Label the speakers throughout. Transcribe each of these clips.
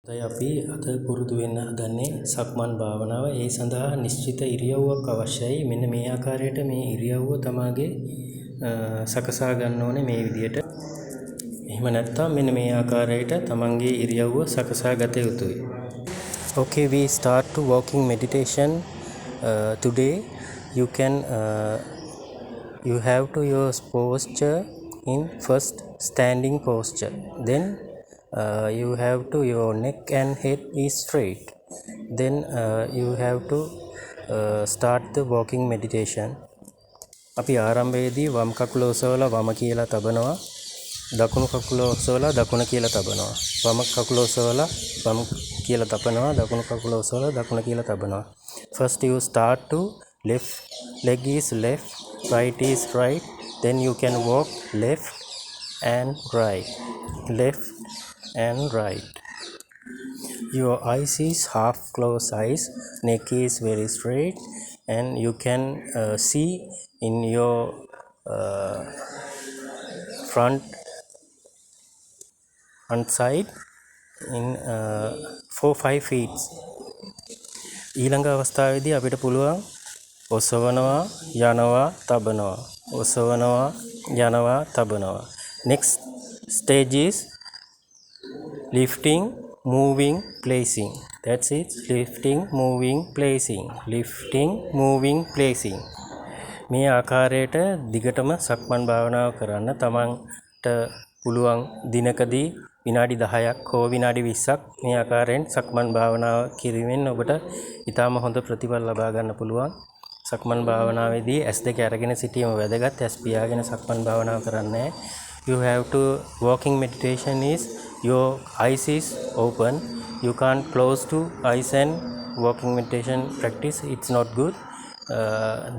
Speaker 1: දැන් අපි අද පුරුදු වෙන්න හදන්නේ සක්මන් භාවනාව. ඒ සඳහා නිශ්චිත ඉරියව්වක් අවශ්‍යයි. මෙන්න මේ ආකාරයට මේ ඉරියව්ව තමාගේ සකසා ගන්න ඕනේ මේ විදියට. එහෙම නැත්නම් මෙන්න මේ ආකාරයට තමන්ගේ ඉරියව්ව සකසා ගත යුතුයි. Okay, we start to walking meditation. Today you have to use posture in first standing posture. Then you have to your neck and head is straight. Then you have to start the walking meditation. අපි ආරම්භයේදී වම් කකුල ඔසවලා වම කියලා තබනවා. දකුණු කකුල ඔසවලා දකුණ කියලා තබනවා. වම කකුල ඔසවලා වම කියලා තබනවා. දකුණු කකුල ඔසවලා දකුණ කියලා තබනවා. First you start to left leg is left, right is right. Then you can walk left and right. Left and right. Your eyes is half closed eyes, neck is very straight, and you can see in your front side in 4-5 feet. ඊළඟ අවස්ථාවේදී අපිට පුළුවන් ඔසවනවා යනවා තබනවා ඔසවනවා යනවා තබනවා. Next stage is lifting, moving, placing. That's it. Lifting, moving, placing. Lifting, moving, placing. මේ ආකාරයට දිගටම සක්මන් භාවනාව කරන්න තමන්ට පුළුවන් දිනකදී විනාඩි 10ක් හෝ විනාඩි 20ක් මේ ආකාරයෙන් සක්මන් භාවනාව කිරීමෙන් ඔබට ඊටම හොඳ ප්‍රතිඵල ලබා ගන්න පුළුවන්. සක්මන් භාවනාවේදී S2 අරගෙන සිටීම වැදගත්. S පියාගෙන සක්මන් භාවනාව කරන්නේ. You have to walking meditation is your eyes is open. You can't close to eyes and walking meditation practice. It's not good.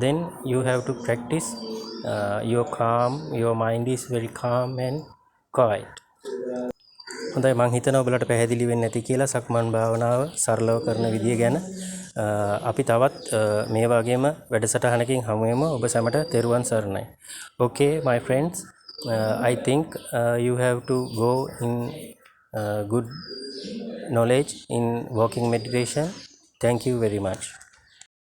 Speaker 1: Then you have to practice your calm. Your mind is very calm and quiet. හොඳයි, මම හිතනවා ඔයාලට පැහැදිලි වෙන්නේ නැති කියලා සක්මන් භාවනාව සරලව කරන විදිය ගැන. අපි තවත් මේ වගේම වැඩසටහනකින් හමු වෙමු. ඔබ සැමට තෙරුවන් සරණයි. Okay, my friends, I think you have to go in good knowledge in walking meditation. Thank you very much.